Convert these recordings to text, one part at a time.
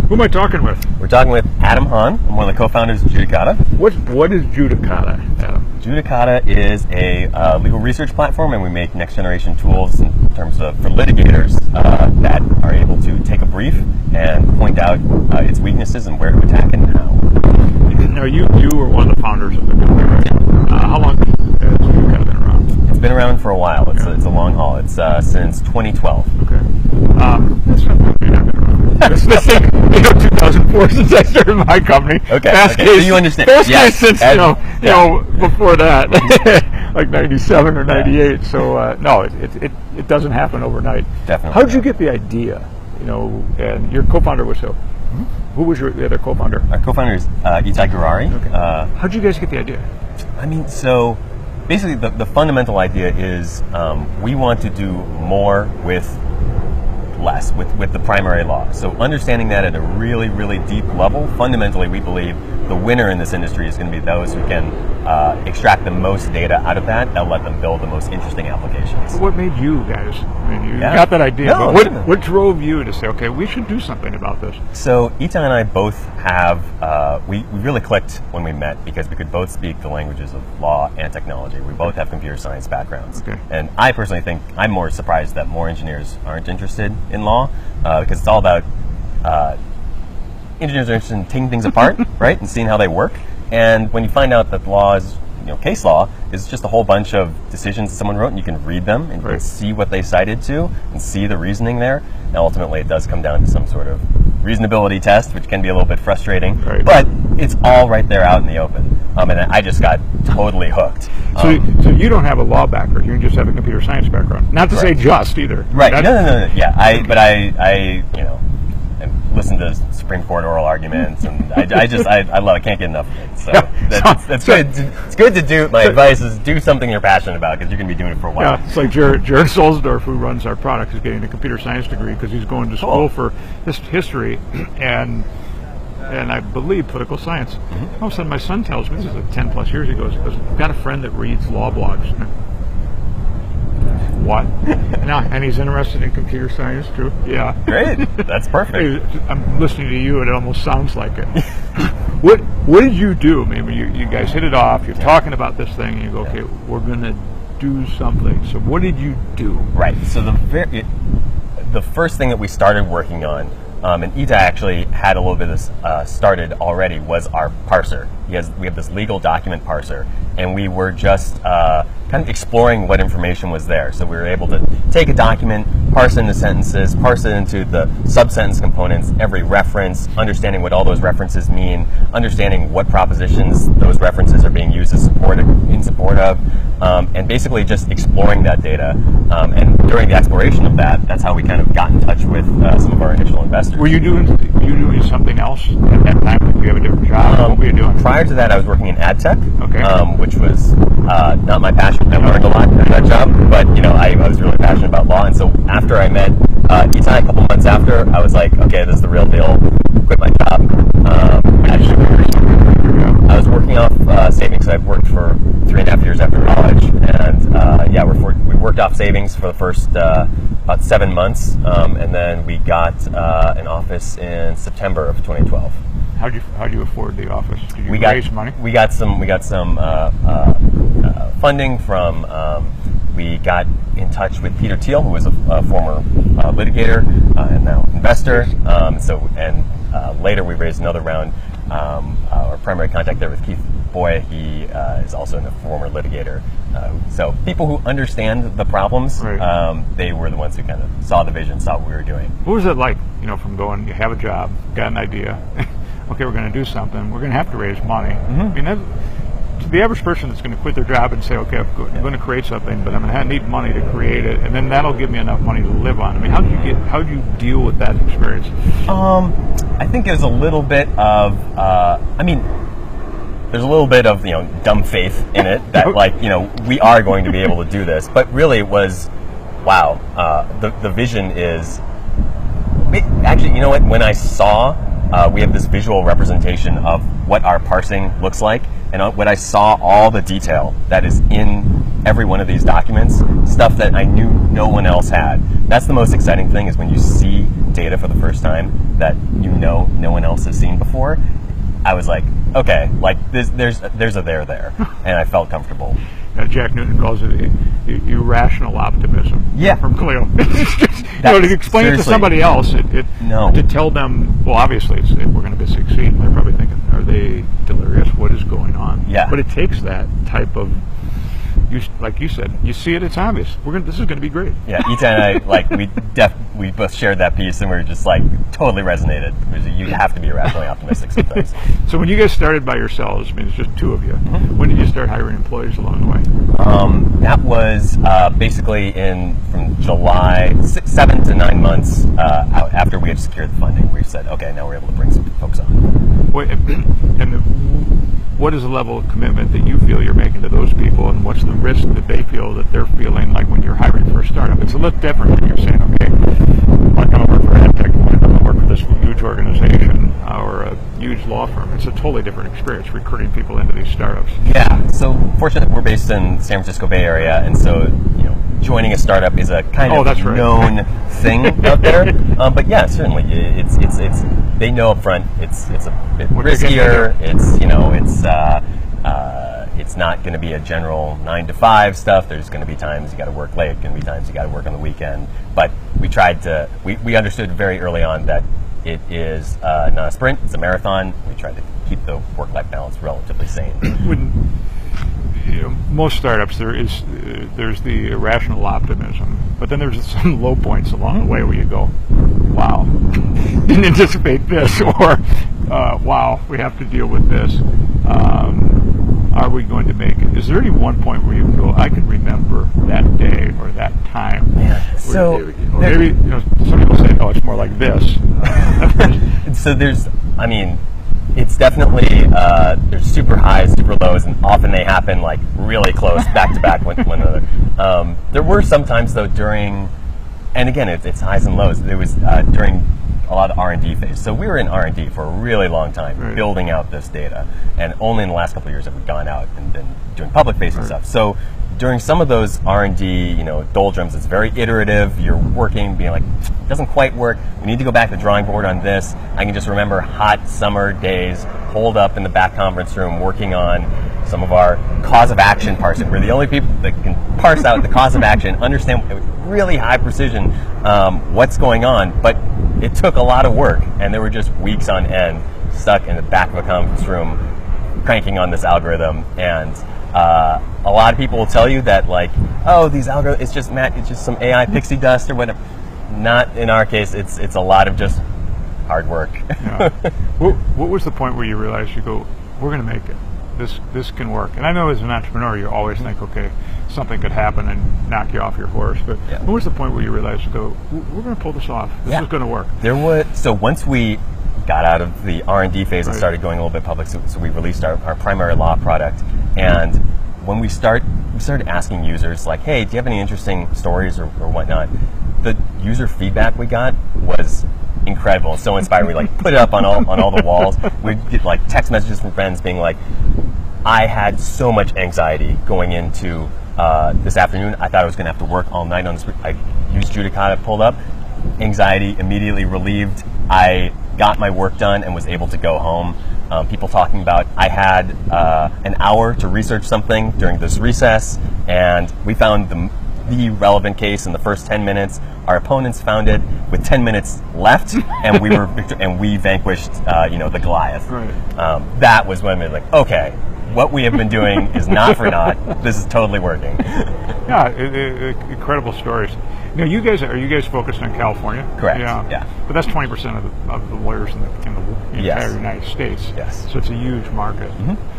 Who am I talking with? We're talking with Adah Hahn. I'm one of the co-founders of Judicata. What is Judicata, Adam? Judicata is a legal research platform, and we make next-generation tools in terms of for litigators that are able to take a brief and point out its weaknesses and where to attack it and how. Now, you were one of the founders of the company, right? Yeah. How long has Judicata been around? It's been around for a while. It's a long haul. It's since 2012. Okay. That's not been around. This thing, 2004 since I started my company. Okay. Fast So you understand. Fast case since, before that, Yeah. like 97 or 98. So, no, it doesn't happen overnight. Definitely. How did you get the idea? And your co-founder was who? Mm-hmm. Who was the other co-founder? Our co-founder is Itai Gurari. Okay. How did you guys get the idea? So basically the fundamental idea is we want to do more with less, with the primary law. So understanding that at a really, really deep level, fundamentally we believe the winner in this industry is going to be those who can extract the most data out of that and let them build the most interesting applications. What made you guys? I mean, you got that idea, No, but what drove you to say, okay, we should do something about this? So Itai and I both have, we really clicked when we met because we could both speak the languages of law and technology. We both have computer science backgrounds. Okay. And I personally think I'm more surprised that more engineers aren't interested in law because it's all about engineers are interested in taking things apart, right, and seeing how they work. And when you find out that law is, case law is just a whole bunch of decisions that someone wrote, and you can read them and you can see what they cited to and see the reasoning there. And ultimately, it does come down to some sort of reasonability test, which can be a little bit frustrating. Right. But it's all right there out in the open. And I just got totally hooked. So you don't have a law background; you just have a computer science background. Not to say just either. Right? No. Yeah. I listen to Supreme Court oral arguments, and I love it. Can't get enough of it. So that's good. It's good to do. My advice is do something you're passionate about because you're going to be doing it for a while. Yeah, it's like Jared Solsdorf, who runs our product, is getting a computer science degree because he's going to school for history and I believe political science. Mm-hmm. All of a sudden, my son tells me, this is like 10 plus years ago, he goes, I've got a friend that reads law blogs. What? No, and he's interested in computer science too. Yeah. Great. That's perfect. I'm listening to you, and it almost sounds like it. What did you do? Maybe you guys hit it off. You're talking about this thing, and you go, okay, we're going to do something. So what did you do? Right. So the first thing that we started working on, and Itai actually had a little bit of this started already, was our parser. We have this legal document parser, and we were just kind of exploring what information was there. So we were able to take a document, parse it into sentences, parse it into the sub-sentence components, every reference, understanding what all those references mean, understanding what propositions those references are being used in support of, and basically just exploring that data. And during the exploration of that, that's how we kind of got in touch with some of our initial investors. Were you doing something else at that time? Did you have a different job? What were you doing? Prior to that, I was working in ad tech, which was not my passion. I learned a lot at that job, but I was really passionate about law. And so after I met Itai a couple months after, I was like, okay, this is the real deal. Quit my job. I was working off savings. I've worked for 3.5 years after college, and we worked off savings for the first about 7 months, and then we got an office in September of 2012. How'd you afford the office? Did you raise money? We got some funding from. We got in touch with Peter Thiel, who was a former litigator and now investor. Later we raised another round. Our primary contact there was Keith Boy. He is also a former litigator. So people who understand the problems, they were the ones who kind of saw the vision, saw what we were doing. What was it like, from going, you have a job, got an idea, okay, we're going to do something, we're going to have to raise money. Mm-hmm. I mean, to the average person that's going to quit their job and say, okay, I'm going to create something, but I'm going to need money to create it, and then that'll give me enough money to live on. I mean, how did you deal with that experience? I think there's a little bit of, there's a little bit of, dumb faith in it that we are going to be able to do this. But really it was, wow, the vision is, actually, you know what, when I saw we have this visual representation of what our parsing looks like, and when I saw all the detail that is in every one of these documents, stuff that I knew no one else had. That's the most exciting thing, is when you see data for the first time that no one else has seen before. I was like, okay, like there's a there, and I felt comfortable. Jack Newton calls it irrational optimism. Yeah. From Clio. It's just, to explain it to somebody else, to tell them, well, obviously we're going to succeed. They're probably thinking, are they delirious? What is going on? Yeah. But it takes that type of, like you said, you see it, it's obvious. This is going to be great. Yeah, Ita and I, we both shared that piece, and we were just totally resonated. You have to be irrationally optimistic sometimes. So when you guys started by yourselves, I mean, it's just two of you. Mm-hmm. When did you start hiring employees along the way? That was basically from July, 7 to 9 months after we had secured the funding. We said, okay, now we're able to bring some folks on. Wait, what is the level of commitment that you feel you're making to those people, and what's the risk that they feel that they're feeling like when you're hiring for a startup? It's a little different when you're saying, okay, I'm going to work for EdTech, I'm going to work for this huge organization or a huge law firm. It's a totally different experience recruiting people into these startups. Yeah, so fortunately we're based in San Francisco Bay Area, and so joining a startup is a kind of known thing out there. But yeah, certainly it's they know up front it's a bit riskier. It's not going to be a general 9-to-5 stuff. There's going to be times you got to work late. Going to be times you got to work on the weekend. But we understood very early on that it is not a sprint; it's a marathon. We tried to keep the work-life balance relatively sane. Most startups there's the irrational optimism, but then there's some low points along the way where you go, wow, didn't anticipate this, or wow, we have to deal with this. Are we going to make it? Is there any one point where you can go, I can remember that day or that time? Yeah. So maybe some people say, oh, it's more like this. So it's definitely there's super highs, super lows, and often they happen really close back to back one another. There were some times though and again it's highs and lows. There was during a lot of R&D phase. So we were in R&D for a really long time, right, building out this data, and only in the last couple of years have we gone out and been doing public facing stuff. So during some of those R&D, doldrums, it's very iterative. You're working, being like, it doesn't quite work. We need to go back to the drawing board on this. I can just remember hot summer days, holed up in the back conference room, working on some of our cause of action parsing. We're the only people that can parse out the cause of action, understand with really high precision what's going on. But it took a lot of work, and there were just weeks on end stuck in the back of a conference room cranking on this algorithm. And a lot of people will tell you that these algorithms, it's just some AI pixie dust or whatever. Not in our case. It's a lot of just hard work. Yeah. What was the point where you realized you go, we're going to make it? This can work. And I know as an entrepreneur, you always think, okay, something could happen and knock you off your horse. But what was the point where you realized you go, we're going to pull this off? This is going to work. So once we got out of the R&D phase and started going a little bit public, so we released our primary law product. And when we started asking users hey, do you have any interesting stories or whatnot? The user feedback we got was incredible, so inspiring. We put it up on all the walls. We'd get text messages from friends being like, I had so much anxiety going into this afternoon. I thought I was going to have to work all night on this. I used Judicata, pulled up, anxiety immediately relieved. I got my work done and was able to go home. People talking about, I had an hour to research something during this recess, and we found the relevant case in the first 10 minutes. Our opponents found it with 10 minutes left, and we vanquished the Goliath. Right. That was when we were like, okay, what we have been doing is not for naught. This is totally working. Yeah, incredible stories. Now, are you guys focused on California? Correct. Yeah. But that's 20% of the lawyers in the entire United States. Yes. So it's a huge market. Mm-hmm.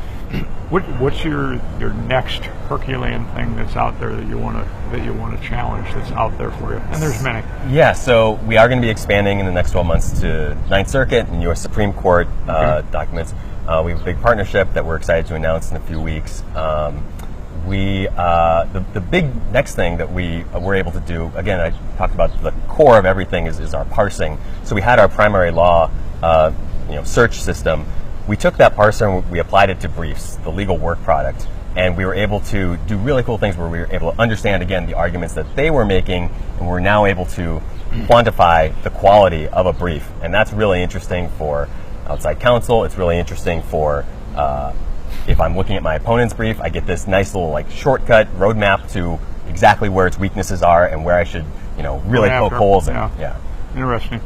What's your next Herculean thing that's out there that you want to challenge that's out there for you? And there's many. Yeah. So we are going to be expanding in the next 12 months to Ninth Circuit and U.S. Supreme Court documents. We have a big partnership that we're excited to announce in a few weeks. The big next thing that we were able to do, again, I talked about the core of everything is our parsing. So we had our primary law search system. We took that parser and we applied it to briefs, the legal work product, and we were able to do really cool things where we were able to understand, again, the arguments that they were making, and we're now able to quantify the quality of a brief. And that's really interesting for outside counsel. It's really interesting for if I'm looking at my opponent's brief, I get this nice little shortcut roadmap to exactly where its weaknesses are and where I should really poke holes in. Yeah. Interesting.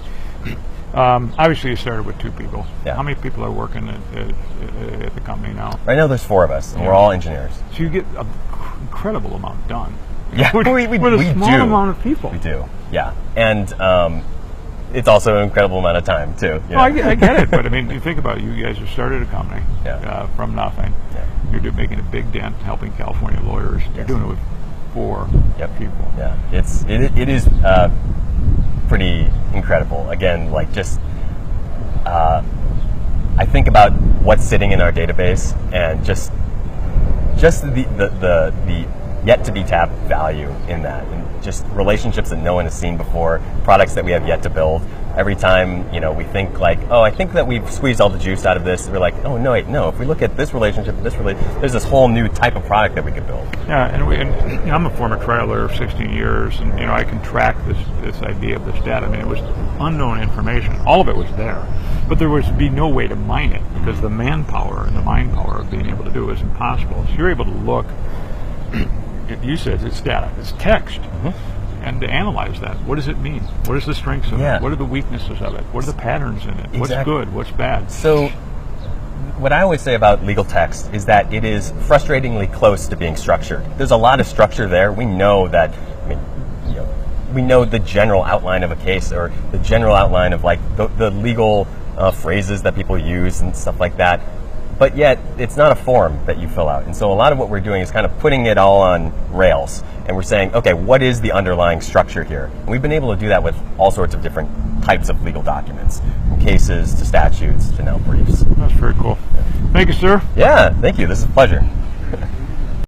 Obviously, you started with 2 people. Yeah. How many people are working at the company now? Right now, there's 4 of us, and we're all engineers. So you get an incredible amount done. Yeah, with a small amount of people. We do, yeah. And it's also an incredible amount of time, too. I get it, but I mean, you think about it. You guys have started a company from nothing. Yeah. You're making a big dent helping California lawyers. You're doing it with 4 people. Yeah, it is pretty incredible. Again, I think about what's sitting in our database and just the yet to be tapped value in that, and just relationships that no one has seen before, products that we have yet to build. Every time we think I think that we've squeezed all the juice out of this, we're like, oh no, wait, no. If we look at this relationship, there's this whole new type of product that we could build. Yeah, and I'm a former trial lawyer of 16 years, and I can track this idea of this data. I mean, it was unknown information. All of it was there, but there would be no way to mine it because the manpower and the mind power of being able to do it is impossible. So you're able to look. You said it's data, it's text, and to analyze that. What does it mean? What is the strengths of it? What are the weaknesses of it? What are the patterns in it? Exactly. What's good? What's bad? So what I always say about legal text is that it is frustratingly close to being structured. There's a lot of structure there. We know that, we know the general outline of a case, or the general outline of the legal phrases that people use and stuff like that. But yet, it's not a form that you fill out. And so a lot of what we're doing is kind of putting it all on rails. And we're saying, okay, what is the underlying structure here? And we've been able to do that with all sorts of different types of legal documents, from cases to statutes to now briefs. That's very cool. Thank you, sir. Yeah, thank you. This is a pleasure.